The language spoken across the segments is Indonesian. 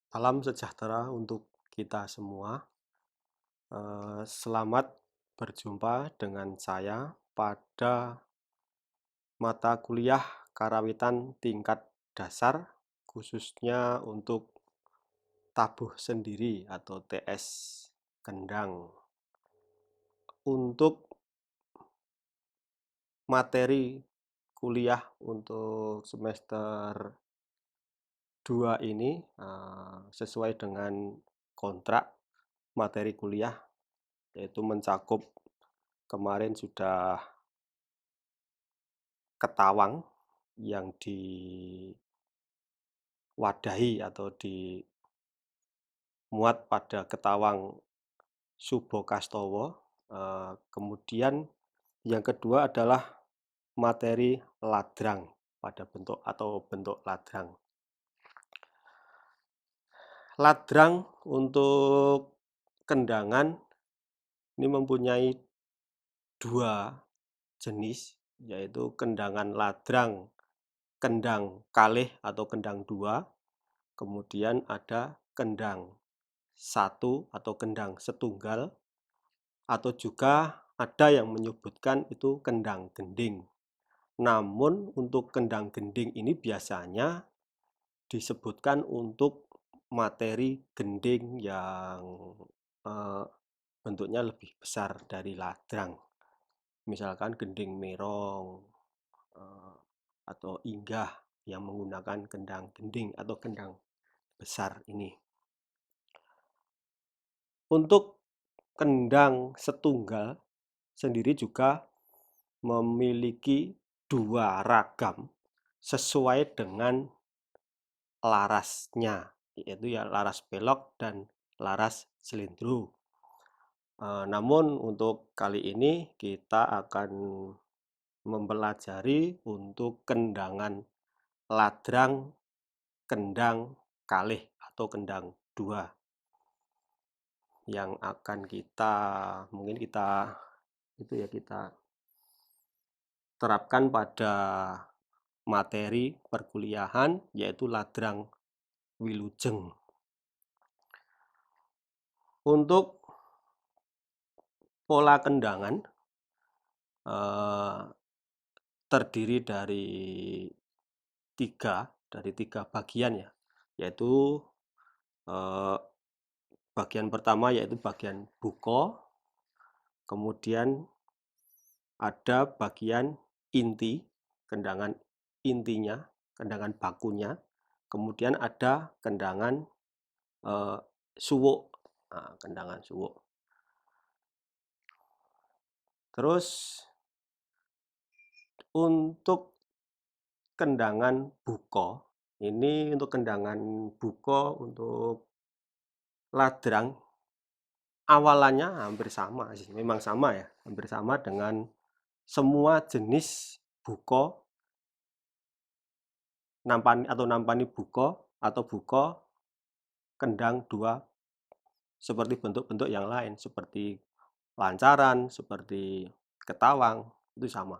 Salam sejahtera untuk kita semua. Selamat berjumpa dengan saya pada mata kuliah karawitan tingkat dasar, khususnya untuk tabuh sendiri atau TS Kendang. Untuk materi kuliah untuk semester 2 ini sesuai dengan kontrak materi kuliah, yaitu mencakup kemarin sudah ketawang yang diwadahi atau dimuat pada ketawang Subokastowo. Kemudian yang kedua adalah materi ladrang pada bentuk atau bentuk ladrang. Ladrang untuk kendangan ini mempunyai dua jenis, yaitu kendangan ladrang, kendang kalih atau kendang dua, kemudian ada kendang satu atau kendang setunggal, atau juga ada yang menyebutkan itu kendang gending. Namun untuk kendang gending ini biasanya disebutkan untuk materi gending yang bentuknya lebih besar dari ladrang. Misalkan gending merong atau inggah yang menggunakan kendang gending atau kendang besar ini. Untuk kendang setunggal sendiri juga memiliki dua ragam sesuai dengan larasnya, yaitu ya laras belok dan laras selindro. Namun untuk kali ini kita akan mempelajari untuk kendangan ladrang, kendang kalih atau kendang dua yang akan kita terapkan pada materi perkuliahan, yaitu ladrang wilujeng. Untuk pola kendangan terdiri dari tiga bagian ya, yaitu bagian pertama yaitu bagian buko, kemudian ada bagian inti, kendangan intinya, kendangan bakunya, kemudian ada kendangan suwuk, kendangan suwuk. Terus untuk kendangan buko, ini untuk kendangan buko untuk ladrang awalannya hampir sama sih, memang sama ya, hampir sama dengan semua jenis buko, nampani buko atau buko kendang dua seperti bentuk-bentuk yang lain, seperti lancaran, seperti ketawang, itu sama,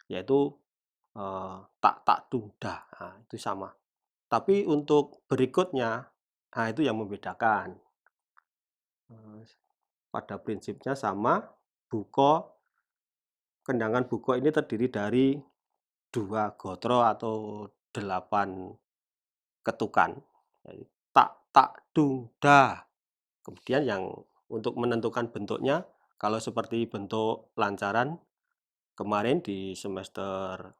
yaitu tak tunda, itu sama. Tapi untuk berikutnya, itu yang membedakan. Pada prinsipnya sama, buko, kendangan buko ini terdiri dari 2 gotro atau 8 ketukan. Tak tunda. Kemudian yang untuk menentukan bentuknya, kalau seperti bentuk lancaran kemarin di semester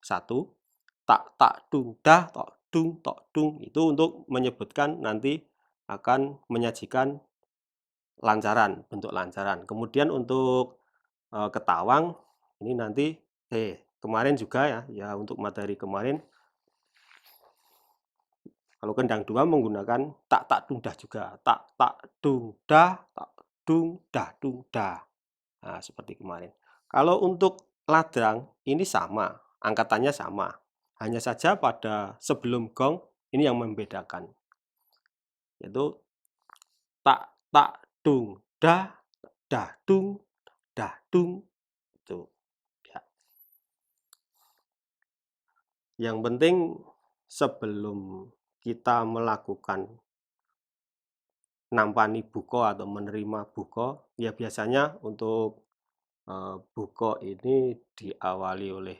1, tak tunda, tok dung, itu untuk menyebutkan nanti akan menyajikan lancaran, bentuk lancaran. Kemudian untuk ketawang ini nanti kemarin juga ya untuk materi kemarin, kalau kendang dua menggunakan tak tungdah juga, tak tungdah, tak tungdah. Nah, seperti kemarin. Kalau untuk ladrang ini sama, angkatannya sama. Hanya saja pada sebelum gong ini yang membedakan. Yaitu tak tungdah, dah dung itu. Ya. Yang penting sebelum kita melakukan nampani buko atau menerima buko, ya biasanya untuk buko ini diawali oleh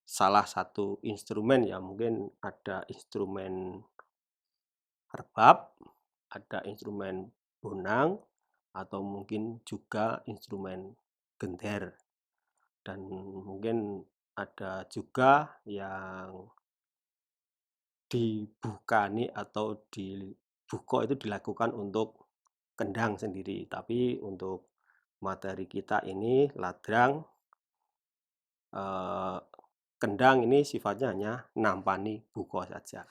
salah satu instrumen, ya mungkin ada instrumen rebab, ada instrumen bonang, atau mungkin juga instrumen genter, dan mungkin ada juga yang dibukani atau dibuko itu dilakukan untuk kendang sendiri. Tapi untuk materi kita ini ladrang, kendang ini sifatnya hanya nampani buko saja.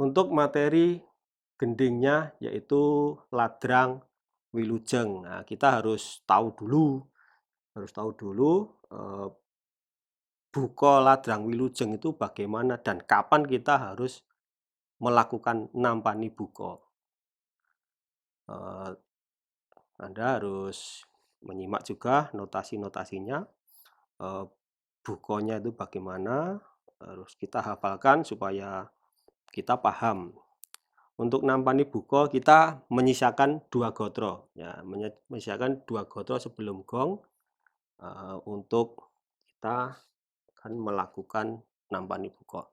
Untuk materi gendingnya yaitu ladrang wilujeng. Nah, kita harus tahu dulu buko ladrang wilujeng itu bagaimana dan kapan kita harus melakukan nampani buko. Anda harus menyimak juga notasi-notasinya, bukonya itu bagaimana, harus kita hafalkan supaya kita paham. Untuk nampani buko kita menyisakan 2 gotro, ya, menyisakan 2 gotro sebelum gong, untuk kita akan melakukan nampani buko.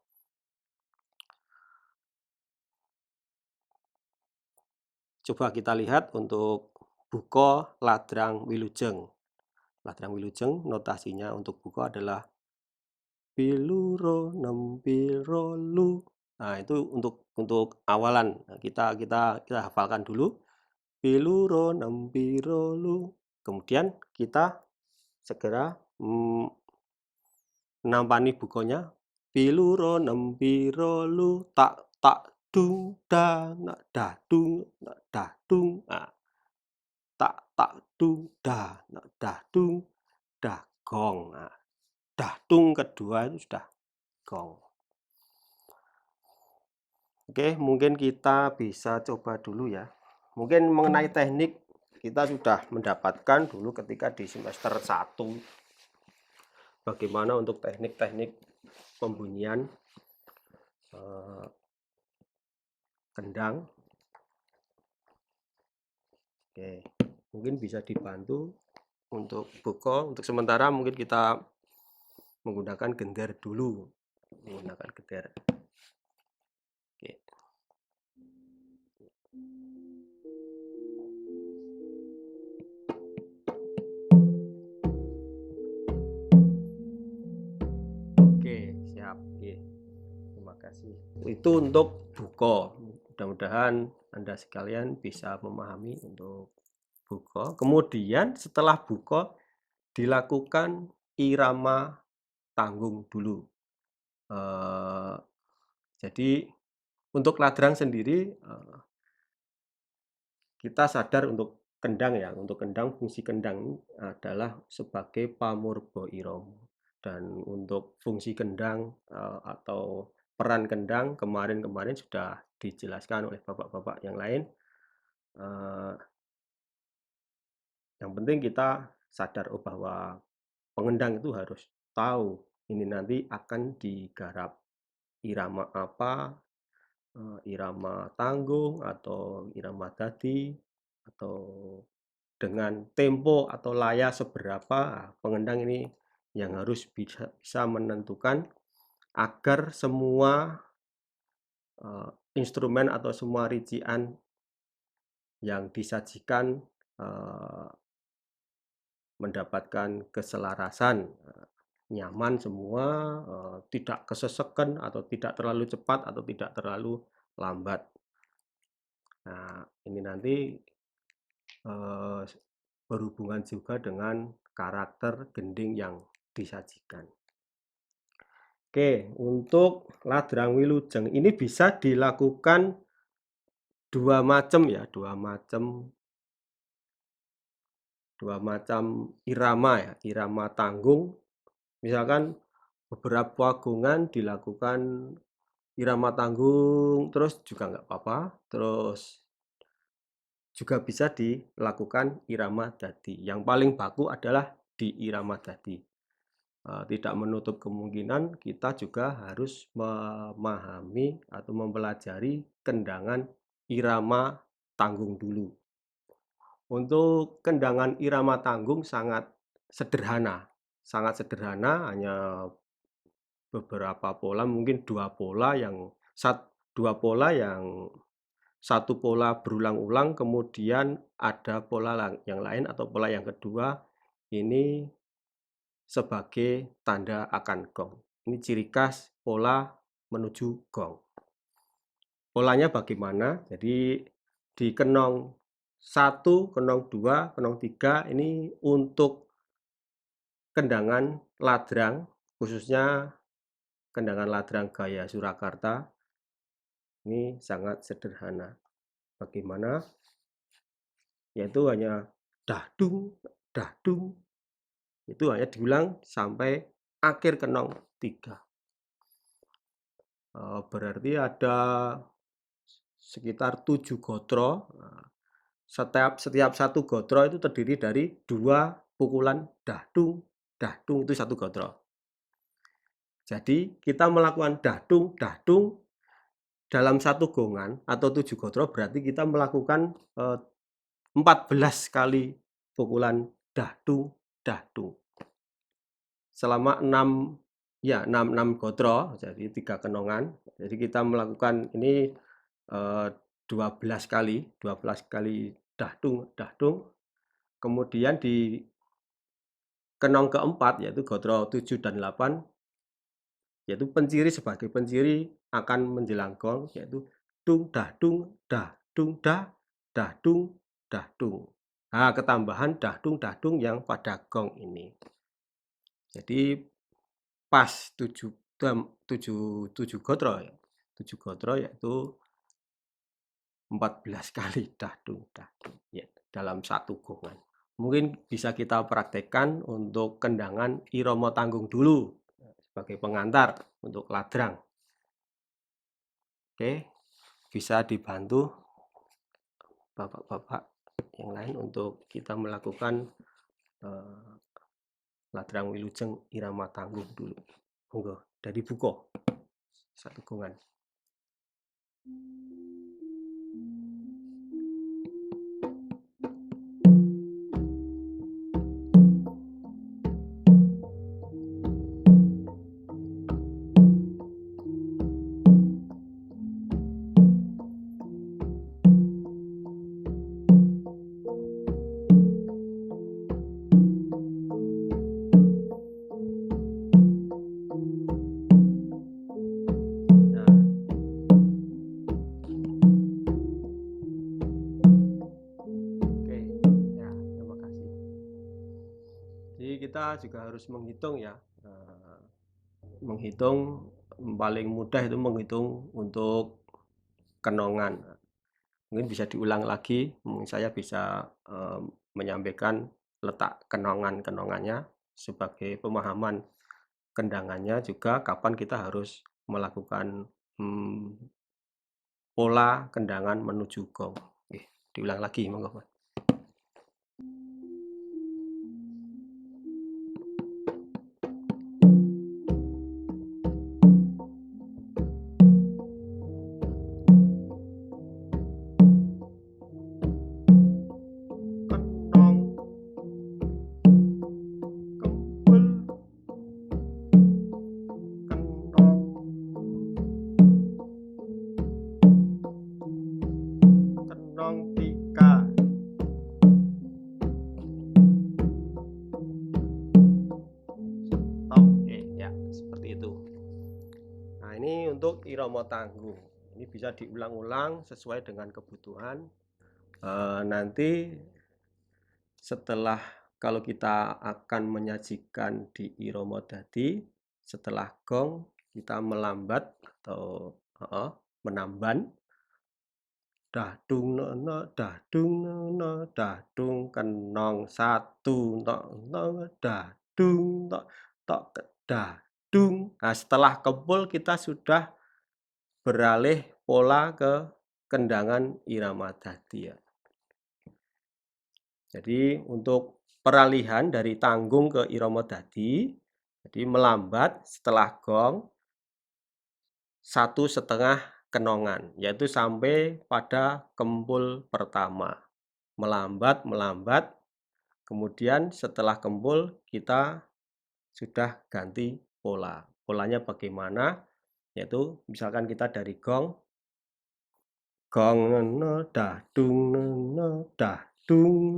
Coba kita lihat untuk buko ladrang wilujeng. Ladrang wilujeng notasinya untuk buko adalah piluro nempiro lu. Nah, itu untuk awalan. Nah, kita hafalkan dulu. Piluro nempiro lu. Kemudian kita segera nampani bukonya. Piluro nempiro lu tak dung da nak dah dung nak dah dung. Nah, tak dung da nak dah dung dah gong. Nah, dah dung kedua itu sudah gong. Oke, mungkin kita bisa coba dulu ya. Mungkin mengenai teknik kita sudah mendapatkan dulu ketika di semester 1 bagaimana untuk teknik-teknik pembunyian kendang. Oke, mungkin bisa dibantu untuk buko. Untuk sementara mungkin kita menggunakan gender dulu. Menggunakan gender. Oke. Oke, siap. Oke. Terima kasih. Itu untuk buko. Mudah-mudahan Anda sekalian bisa memahami untuk buko. Kemudian setelah buko dilakukan irama tanggung dulu. Jadi untuk ladrang sendiri kita sadar untuk kendang ya. Untuk kendang, fungsi kendang adalah sebagai pamurba irama. Dan untuk fungsi kendang atau peran kendang kemarin sudah dijelaskan oleh bapak-bapak yang lain. Yang penting kita sadar bahwa pengendang itu harus tahu ini nanti akan digarap irama apa, irama tanggung atau irama dadi, atau dengan tempo atau laya seberapa. Pengendang ini yang harus bisa menentukan agar semua instrumen atau semua rincian yang disajikan mendapatkan keselarasan, nyaman semua, tidak kesesekan atau tidak terlalu cepat atau tidak terlalu lambat. Nah, ini nanti berhubungan juga dengan karakter gending yang disajikan. Oke, untuk ladrang wilujeng ini bisa dilakukan dua macam ya, dua macam irama ya, irama tanggung. Misalkan beberapa agungan dilakukan irama tanggung terus juga nggak apa-apa, terus juga bisa dilakukan irama dadi. Yang paling baku adalah di irama dadi. tidak menutup kemungkinan kita juga harus memahami atau mempelajari kendangan irama tanggung dulu. Untuk kendangan irama tanggung sangat sederhana, hanya beberapa pola, mungkin dua pola yang satu pola berulang-ulang, kemudian ada pola yang lain atau pola yang kedua ini sebagai tanda akan gong. Ini ciri khas pola menuju gong. Polanya bagaimana? Jadi di kenong 1, kenong 2, kenong 3 ini untuk kendangan ladrang, khususnya kendangan ladrang gaya Surakarta, ini sangat sederhana. Bagaimana? Yaitu hanya dahdung, dahdung. Itu hanya diulang sampai akhir kenong 3. Berarti ada sekitar 7 gotro. Setiap satu gotro itu terdiri dari 2 pukulan dahdung, dahdung, itu 1 gotro. Jadi kita melakukan dahdung, dahdung dalam 1 gongan atau 7 gotro, berarti kita melakukan 14 kali pukulan dahdung, dahdung. Selama 6 gotro, jadi 3 kenongan. Jadi kita melakukan ini 12 kali dahdung, dahdung. Kemudian di kenong keempat, yaitu gotro 7 dan 8, yaitu penciri sebagai penciri akan menjelang gong, yaitu dung, dahdung, dahdung, dahdung, dahdung. Nah, ketambahan dahdung, dahdung yang pada gong ini. Jadi pas 7 gotro ya. 7 gotro yaitu 14 kali dahdung, dahdung ya, dalam 1 gongan. Mungkin bisa kita praktekkan untuk kendangan irama tanggung dulu sebagai pengantar untuk ladrang. Oke, bisa dibantu bapak-bapak yang lain untuk kita melakukan ladrang wilujeng irama tanggung dulu. Monggo, dari buko 1 gongan. Kita juga harus menghitung ya, menghitung paling mudah itu menghitung untuk kenongan. Mungkin bisa diulang lagi, mungkin saya bisa menyampaikan letak kenongannya sebagai pemahaman kendangannya, juga kapan kita harus melakukan pola kendangan menuju gong. Diulang lagi, monggo. Untuk irama tanggung ini bisa diulang-ulang sesuai dengan kebutuhan. Nanti setelah, kalau kita akan menyajikan di irama dadi, setelah gong kita melambat atau menamban, dahdung nono, dahdung nono, dahdung kenong 1 tok dahdung tok tok dahdung. Nah, setelah kempul kita sudah beralih pola ke kendangan irama dadi ya. Jadi untuk peralihan dari tanggung ke irama dadi, Jadi melambat setelah gong 1,5 kenongan, yaitu sampai pada kempul pertama. Melambat, kemudian setelah kempul kita sudah ganti pola. Polanya bagaimana? Yaitu misalkan kita dari gong dah dung dah dung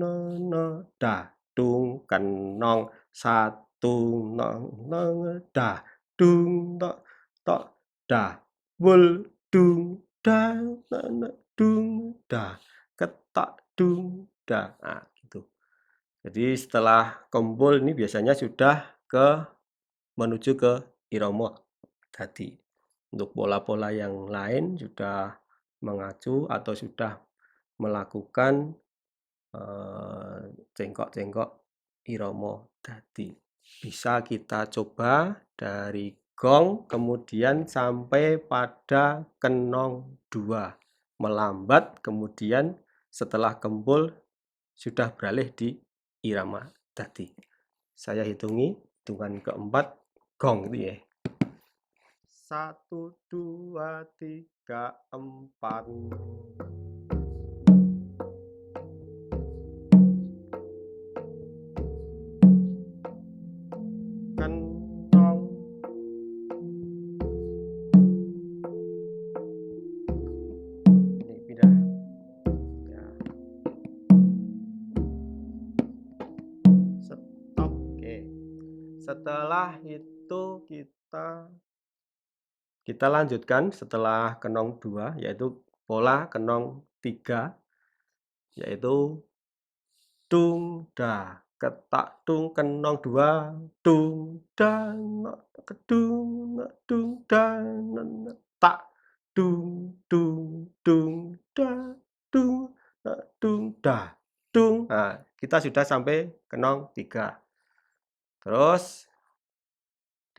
kenong 1 dah dung tok dah wul dung dung dah ketok dung dah. Nah, gitu. Jadi setelah kempul ini biasanya sudah menuju ke irama dadi. Untuk pola-pola yang lain sudah mengacu atau sudah melakukan cengkok-cengkok irama dadi. Bisa kita coba dari gong kemudian sampai pada kenong 2. Melambat kemudian setelah kempul sudah beralih di irama dadi. Saya hitungi hitungan keempat gong gitu ya. 1, 2, 3, 4. Kenong. Ini pindah. Ya. Stop. Oke. Setelah itu kita lanjutkan setelah kenong 2 yaitu pola kenong 3 yaitu dung dah ketak dung kenong 2 dung dan kedung dung dan tak dung dung dung da dung dung dah dung. Nah, kita sudah sampai kenong 3. Terus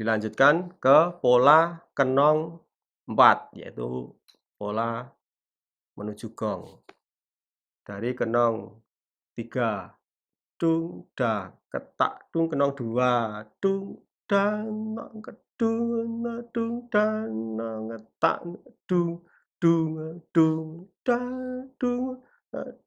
dilanjutkan ke pola kenong 4 yaitu pola menuju gong. Dari kenong 3 dung dah ketak dung kenong 2 dung dan kedung dung dan ngetak dung dung dung da dung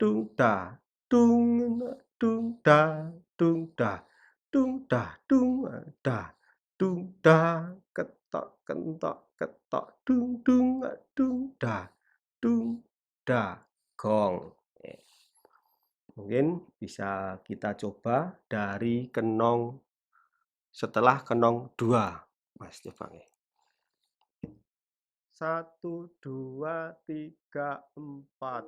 dung dah dung dung da dung dah dung dah dung dah dung dah ketok kentok ketok dung dung dah dung dah gong. Mungkin bisa kita coba dari kenong setelah kenong 2. Mas coba nih. 1, 2, 3, 4.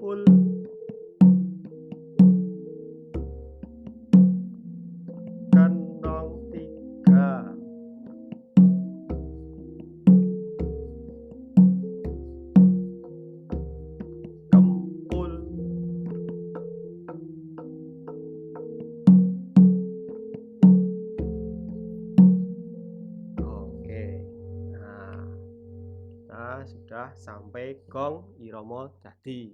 Kumpul. Kenong 3. Kempul. Oke. Nah, kita sudah sampai gong irama dadi.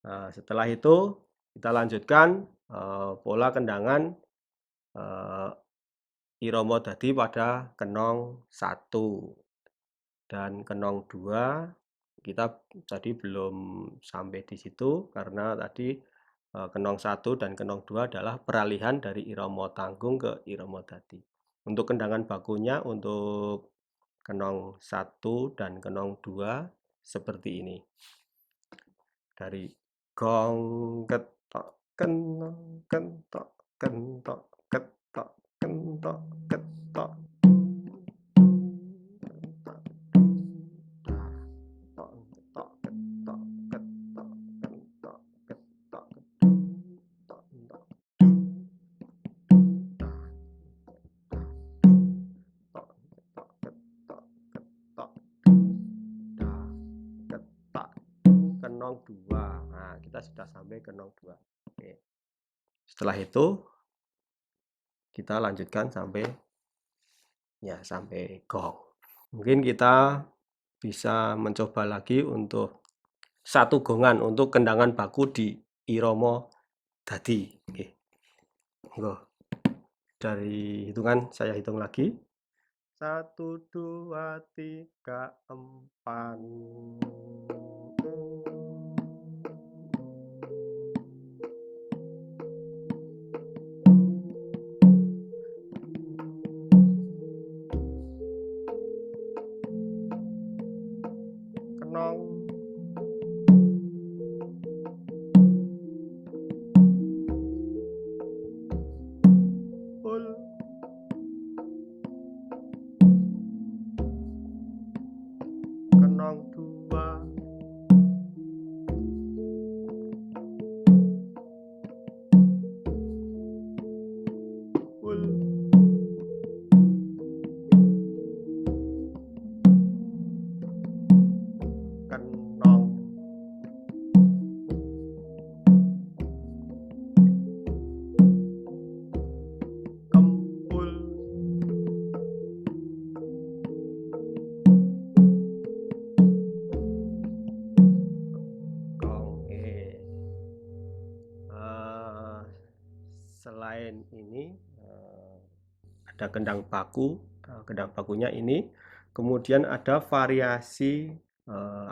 Nah, setelah itu kita lanjutkan pola kendangan irama dadi pada kenong 1 dan kenong 2. Kita tadi belum sampai di situ karena tadi kenong 1 dan kenong 2 adalah peralihan dari irama tanggung ke irama dadi. Untuk kendangan bakunya untuk kenong 1 dan kenong 2 seperti ini. Dari gong ketok kenong kentok kentok ketok kentok ketok kenong 2. Nah, kita sudah sampai kenong 2. Oke. Setelah itu kita lanjutkan sampai gong. Mungkin kita bisa mencoba lagi untuk satu gongan untuk kendangan baku di irama dadi. Nggih. Monggo. Dari hitungan saya hitung lagi. 1, 2, 3, 4. Kenong. Ul. Kenong 2. Ul. Kenong. Kempul. Oke. Selain ini ada kendang baku. Kendang bakunya ini. Kemudian ada variasi,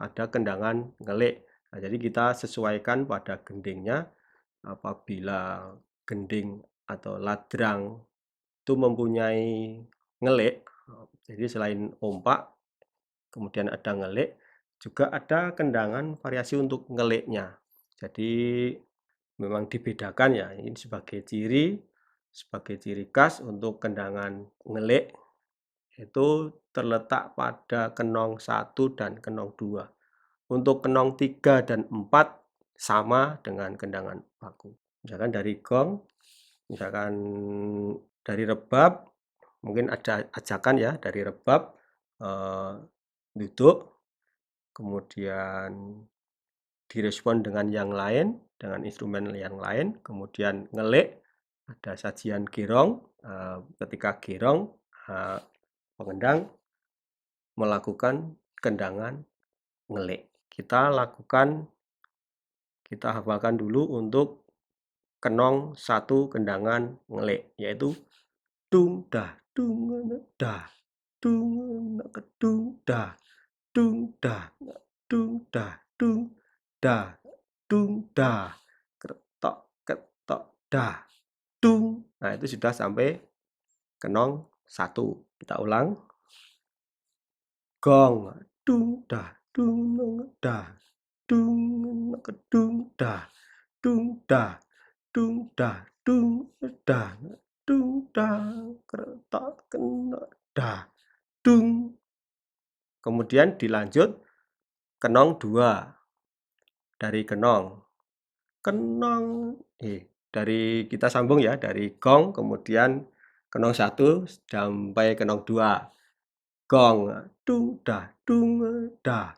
ada kendangan ngelik. Nah, jadi kita sesuaikan pada gendingnya. Apabila gending atau ladrang itu mempunyai ngelik, jadi selain ompak, kemudian ada ngelik, juga ada kendangan variasi untuk ngeliknya. Jadi memang dibedakan ya, ini sebagai ciri khas untuk kendangan ngelik itu terletak pada kenong 1 dan kenong 2. Untuk kenong 3 dan 4 sama dengan kendangan baku. Misalkan dari gong, misalkan dari rebab, mungkin ada ajakan ya dari rebab, duduk, kemudian direspon dengan yang lain, dengan instrumen yang lain, kemudian ngelik, ada sajian gerong, ketika gerong, pengendang melakukan kendangan ngelik. Kita hafalkan dulu untuk kenong 1 kendangan ngelik, yaitu dung dah dung dah dung dung dah dung dah dung dah dung dah dung dah ketok ketok dah dung. Nah, itu sudah sampai kenong 1. Kita ulang. Gong dung dah dung dah dung dah dung dah dung dah dung dah dung dah ketok kena dah dung. Kemudian dilanjut kenong 2 dari kenong dari kita sambung ya, dari gong kemudian kenong 1 sampai kenong 2. Gong dung dah dung dah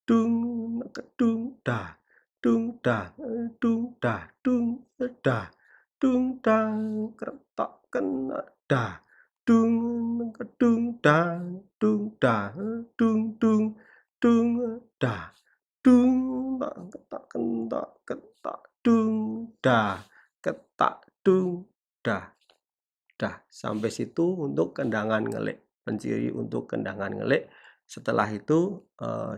dung dah dung dah dung dah dung dah dung dah ketok kena dah dung dah dung dah dung dah dung ketak kentak ketak dung dah ketak dung dah. Sampai situ untuk kendangan ngelik. Penciri untuk kendangan ngelik. Setelah itu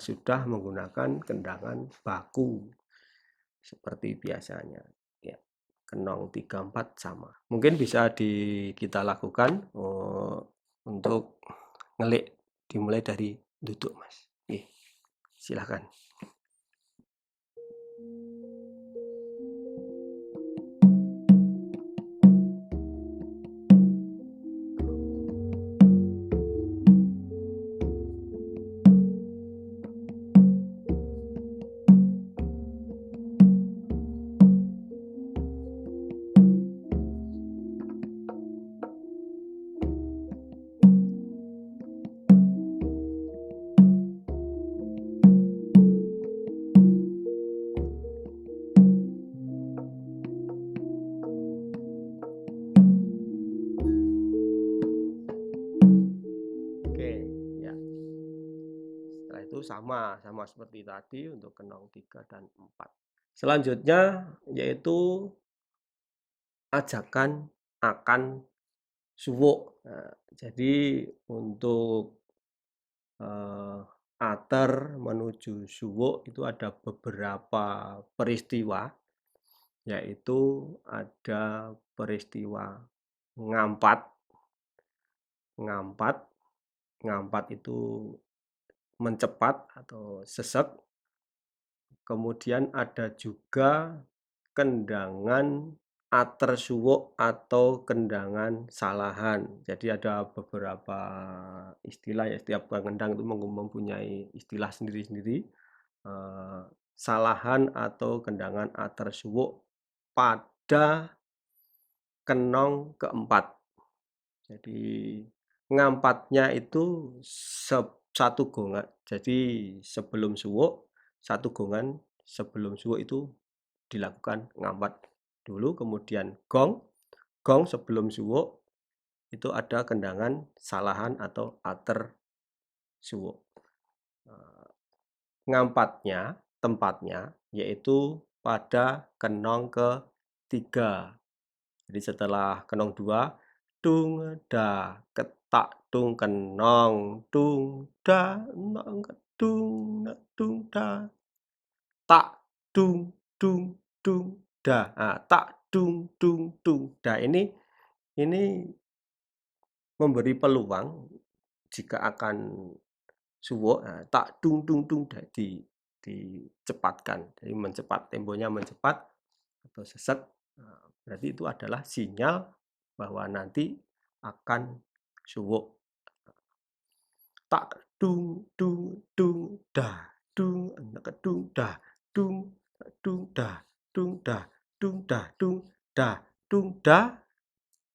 sudah menggunakan kendangan baku seperti biasanya. Ya, kenong 3, 4 sama. Mungkin bisa kita lakukan untuk ngelik, dimulai dari duduk, Mas. Silahkan. sama seperti tadi untuk kenong 3 dan 4. Selanjutnya yaitu ajakan akan suwuk. Nah, jadi untuk ater menuju suwuk itu ada beberapa peristiwa, yaitu ada peristiwa ngampat. Ngampat itu mencepat atau sesek. Kemudian ada juga kendangan ater suwuk atau kendangan salahan. Jadi ada beberapa istilah ya, setiap kendang itu mempunyai istilah sendiri-sendiri. Salahan atau kendangan ater suwuk pada kenong keempat. Jadi ngampatnya itu satu gongan. Jadi sebelum suwuk, satu gongan sebelum suwuk itu dilakukan ngampat dulu, kemudian gong sebelum suwuk itu ada kendangan salahan atau ater suwuk. Ngampatnya, tempatnya yaitu pada kenong ketiga. Jadi setelah kenong 2, dung da ketak dung kenong dung da nong dung da tak dung da. Nah, tak dung da ini memberi peluang jika akan suwuk, nah, tak dung da dicepatkan. Jadi mencepat, temponya mencepat atau sesek. Nah, berarti itu adalah sinyal bahwa nanti akan suwuk. Tak dung da dung da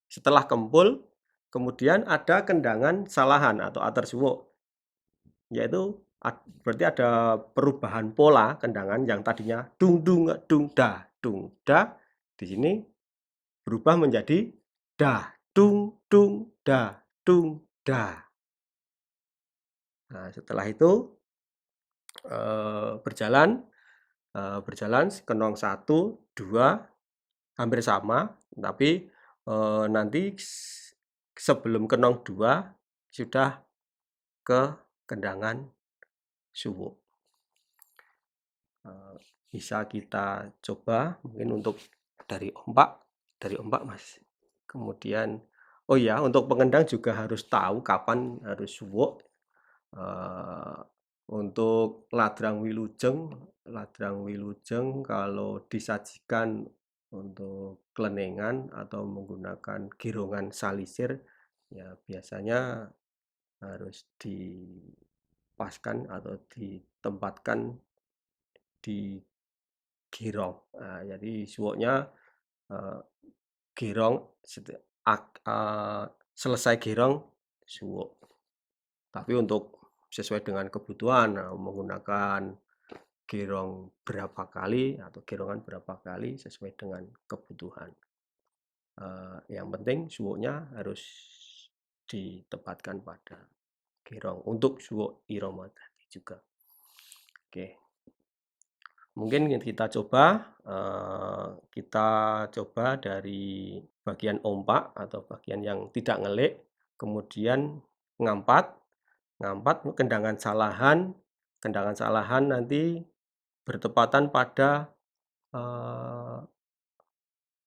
setelah kempul, kemudian ada kendangan salahan atau ater suwuk, yaitu berarti ada perubahan pola kendangan yang tadinya dung da, di sini berubah menjadi da dung da. Nah, setelah itu berjalan kenong 1, 2 hampir sama, tapi nanti sebelum kenong 2 sudah ke kendangan suwuk. Bisa kita coba mungkin untuk dari ombak Mas. Kemudian oh ya, untuk pengendang juga harus tahu kapan harus suwuk. Untuk ladrang wilujeng kalau disajikan untuk kelenengan atau menggunakan girongan salisir, ya biasanya harus dipaskan atau ditempatkan di girong. Nah, jadi suwuknya girong selesai girong suwuk. Tapi untuk sesuai dengan kebutuhan, menggunakan girong berapa kali atau girongan berapa kali sesuai dengan kebutuhan. Yang penting suwuknya harus ditempatkan pada girong untuk suwuk irama tadi juga. Oke, mungkin kita coba dari bagian ompak atau bagian yang tidak ngelik, kemudian ngampat kendangan salahan nanti bertepatan pada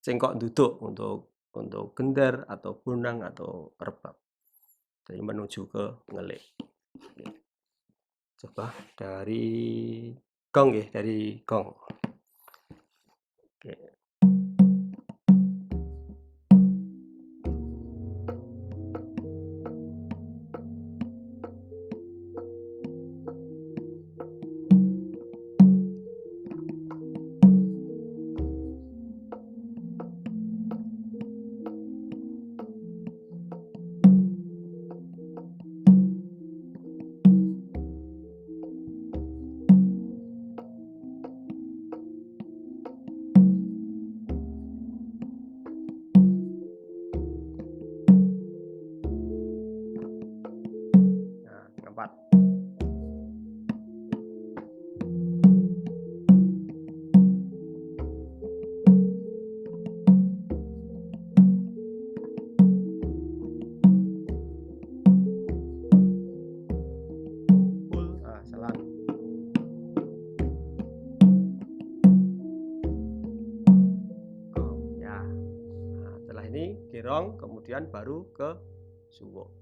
cengkok duduk untuk gender atau bunang atau rebab. Jadi menuju ke ngelik. Coba dari gong ya, dari gong. Oke. Nah, 4. kemudian baru ke suwuk.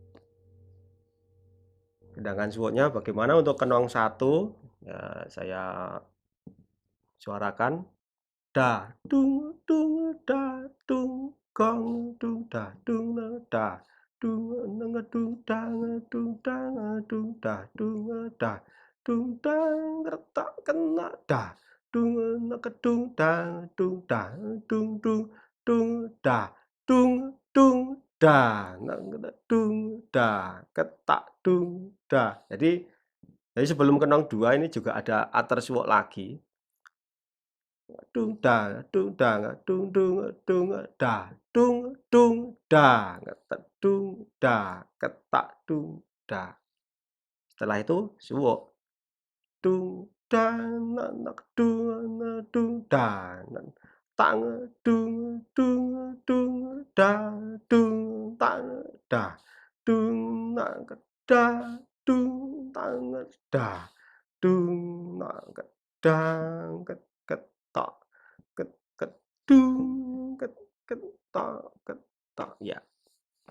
Kendangan suwuknya bagaimana untuk kenong 1? Ya, saya suarakan. Da dung dung da dung gong dung da dung da dung dung dang dung dang dung da dung da dung dang retak kena da dung dung dang dung da dung dung da dung dung da dung da ketak dung da. Jadi sebelum kenong 2 ini juga ada ater suwuk lagi. Dung da dung da dung dung dung da dung dung da dung da ketak dung da. Setelah itu suwuk dung da nak dung dung da tang dung dung dung da dung tang da dung nak da dung tang da dung nak dang ketok kedung ketok ketok ya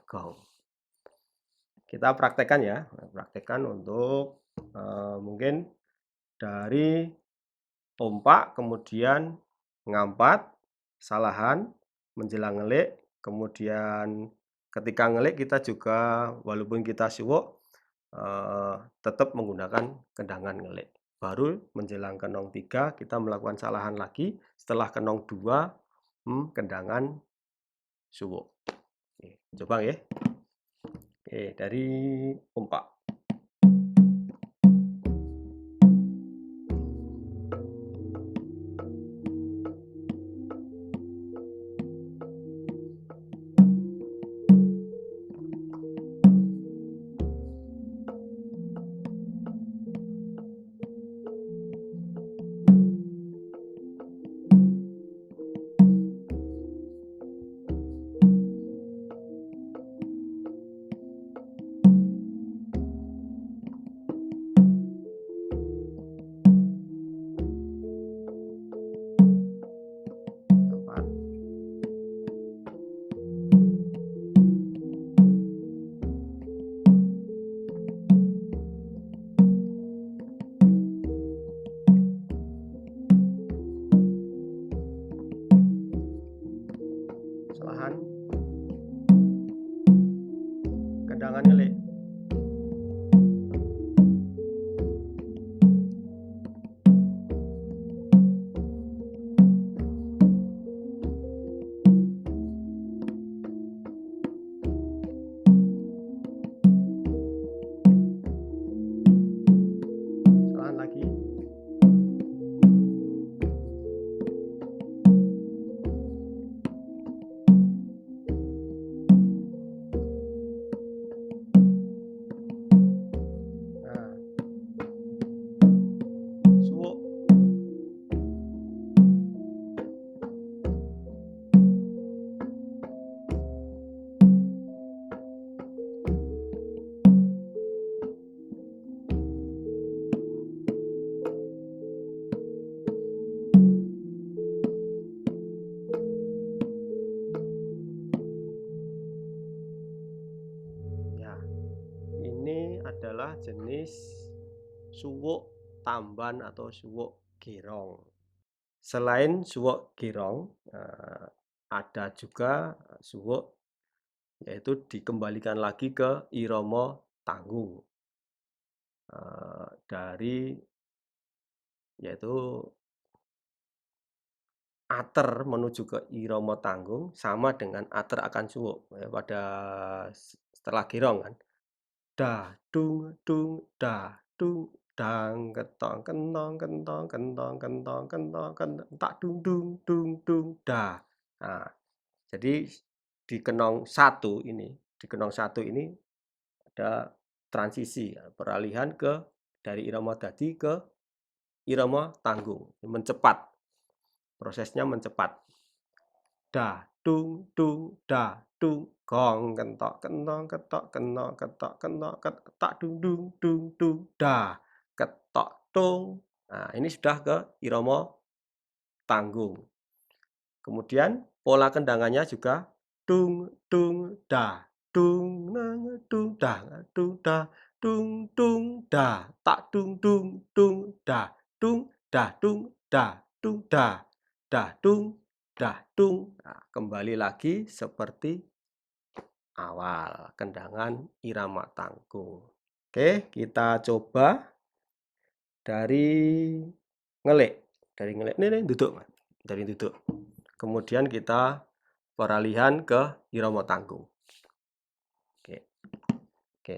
gong. Kita praktekkan ya, praktekkan untuk mungkin dari ompak kemudian ngampat salahan menjelang ngelik, kemudian ketika ngelik kita juga walaupun kita suwuk tetap menggunakan kendangan ngelik. Baru menjelang kenong 3 kita melakukan salahan lagi, setelah kenong 2 kendangan suwuk. Oke, coba ya. Oke, dari ompak. Salahan kendangan ngelik. Salahan lagi. Suwuk. Ya, ini adalah jenis suwuk tamban atau suwuk gerong. Selain suwuk gerong, ada juga suwuk yaitu dikembalikan lagi ke irama tanggung. Dari yaitu ater menuju ke irama tanggung sama dengan ater akan suwuk. Pada setelah gerong kan. Da dung dung da dung dang ketong kentong kentong kentong kentong kentong kentong tak dung dung dung dung da. Nah, jadi di kenong 1 ini, ada transisi, peralihan dari irama dadi ke irama tanggung, mencepat. Prosesnya mencepat. Da dung dung da dung gong kentok kentong ketok kentok ketok kentok ketok dung dung dung dung da ketok tung. Nah, ini sudah ke irama tanggung. Kemudian pola kendangannya juga dung dung da dung dung da dung da dung dung da tak dung dung da dung dung. Nah, kembali lagi seperti awal kendangan irama tanggung. Oke, kita coba dari ngelik. Dari ngelik ini duduk, dari duduk. Kemudian kita peralihan ke irama tanggung. Oke. Oke.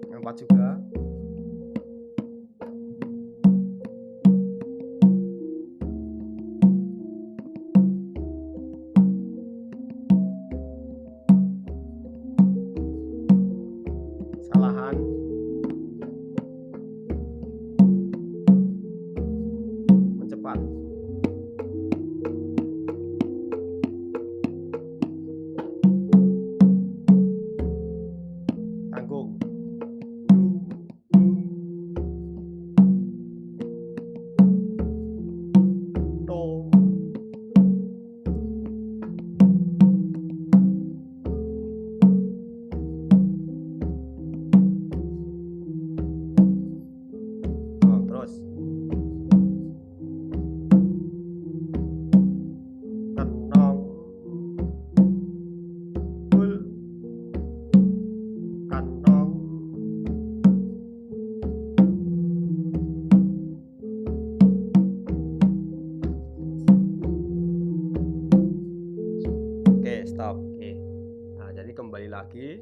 Yang 4 juga. Salahan. Mencepat. Tanggung. Do. Terus. Tenang. Bul. Kantong. Oke, stop. Oke. Nah, jadi kembali lagi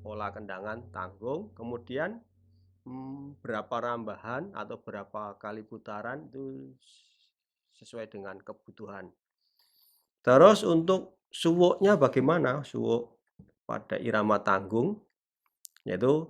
pola kendangan tanggung, kemudian berapa rambahan atau berapa kali putaran itu sesuai dengan kebutuhan. Terus untuk suwuknya bagaimana? Suwuk pada irama tanggung yaitu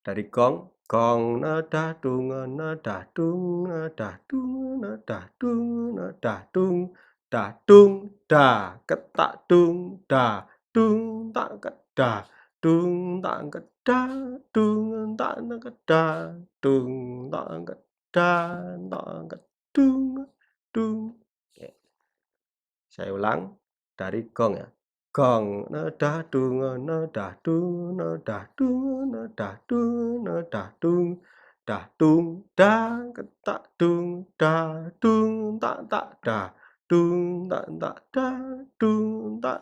dari gong, gong nada dung nada dung nada dung nada dung nada dung da dung da ketak dung da dung tak kedah dung tak kedah dung tak kedah dung tak kedah tak kedung dung. Oke. Saya ulang dari gong ya. Gong nada dung nada dung nada dung nada dung nada dung da dung da ketak dung da dung tak da dung tak da dung tak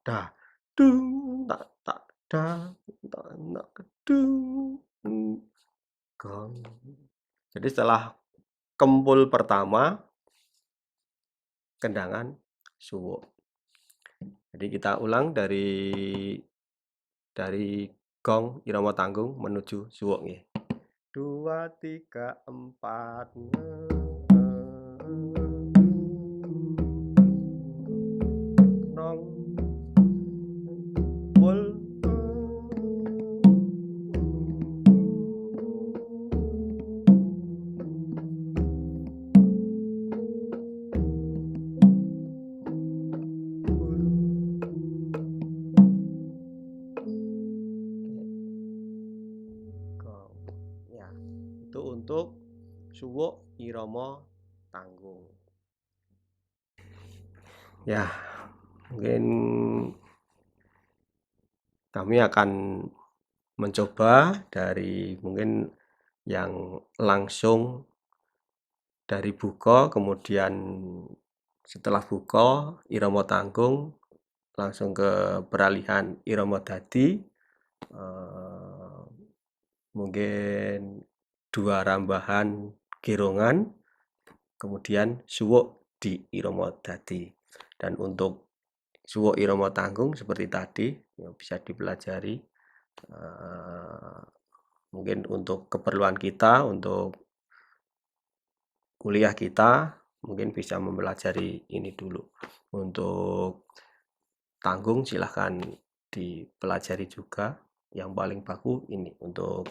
da dung tak da tak kedung gong. Jadi setelah kempul pertama kendangan suwuk. Jadi kita ulang dari gong irama tanggung menuju suwuk nggih. 2 3 4 nong bul ya, itu untuk suwuk irama tanggung. Ya, mungkin kami akan mencoba dari mungkin yang langsung dari buka, kemudian setelah buka irama tanggung langsung ke peralihan irama dadi, mungkin 2 rambahan girongan, kemudian suwuk di irama dadi. Dan untuk suwuk irama tanggung seperti tadi yang bisa dipelajari Mungkin untuk keperluan kita, untuk kuliah kita, mungkin bisa mempelajari ini dulu. Untuk tanggung silahkan dipelajari juga. Yang paling baku ini untuk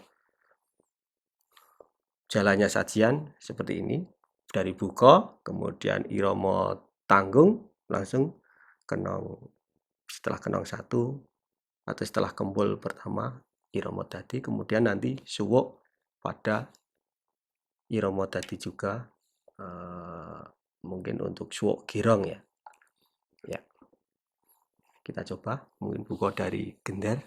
jalannya sajian seperti ini. Dari buka, kemudian irama tanggung, langsung kenong. Setelah kenong 1 atau setelah kempul pertama irama dadi, kemudian nanti suwuk pada irama dadi juga. Mungkin untuk suwuk girong ya. Ya, kita coba mungkin buka dari gendar.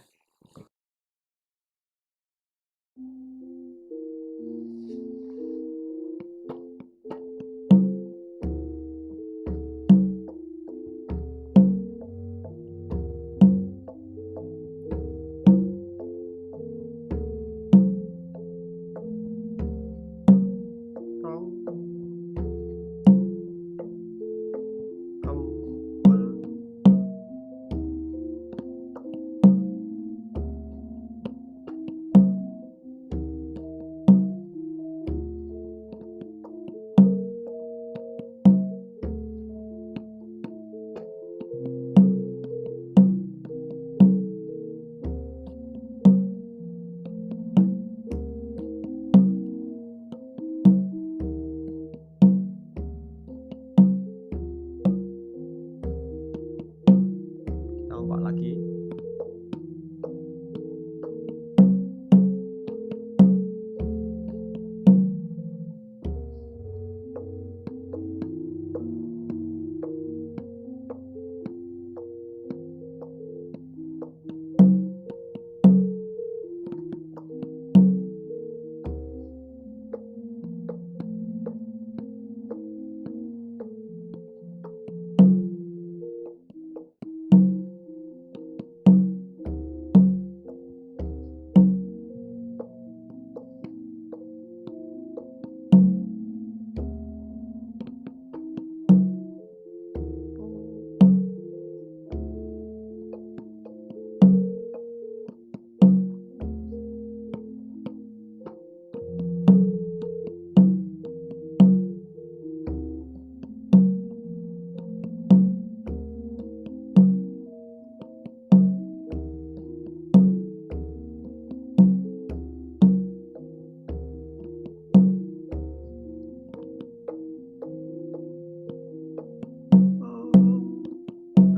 Kita ubah lagi.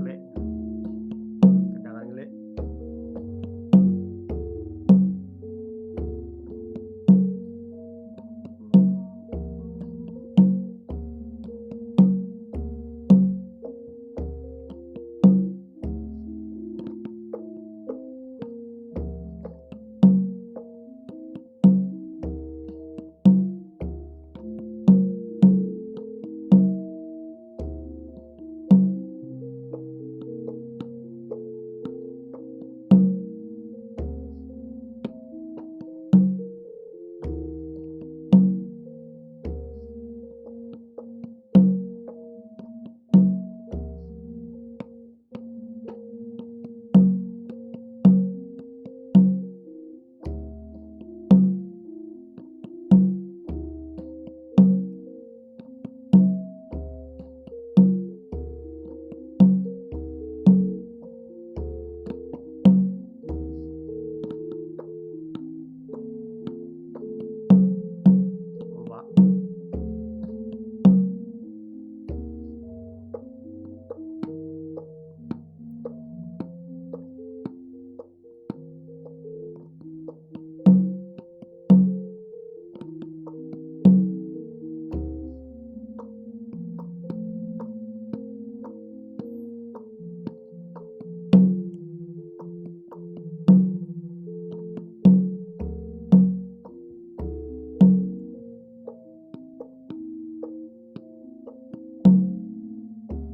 Lek. Kendangan lek. Ubah.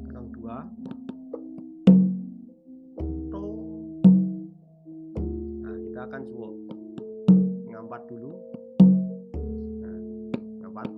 Kenong 2. Nah, kita akan suwuk. Ngampat dulu. Nah, ngampat.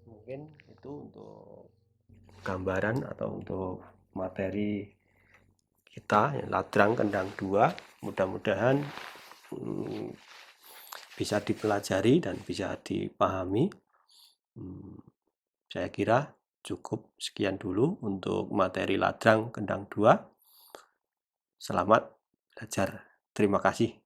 Mungkin itu untuk gambaran atau untuk materi kita Ladrang Kendang 2. Mudah-mudahan bisa dipelajari dan bisa dipahami. Saya kira cukup sekian dulu untuk materi Ladrang Kendang 2. Selamat belajar. Terima kasih.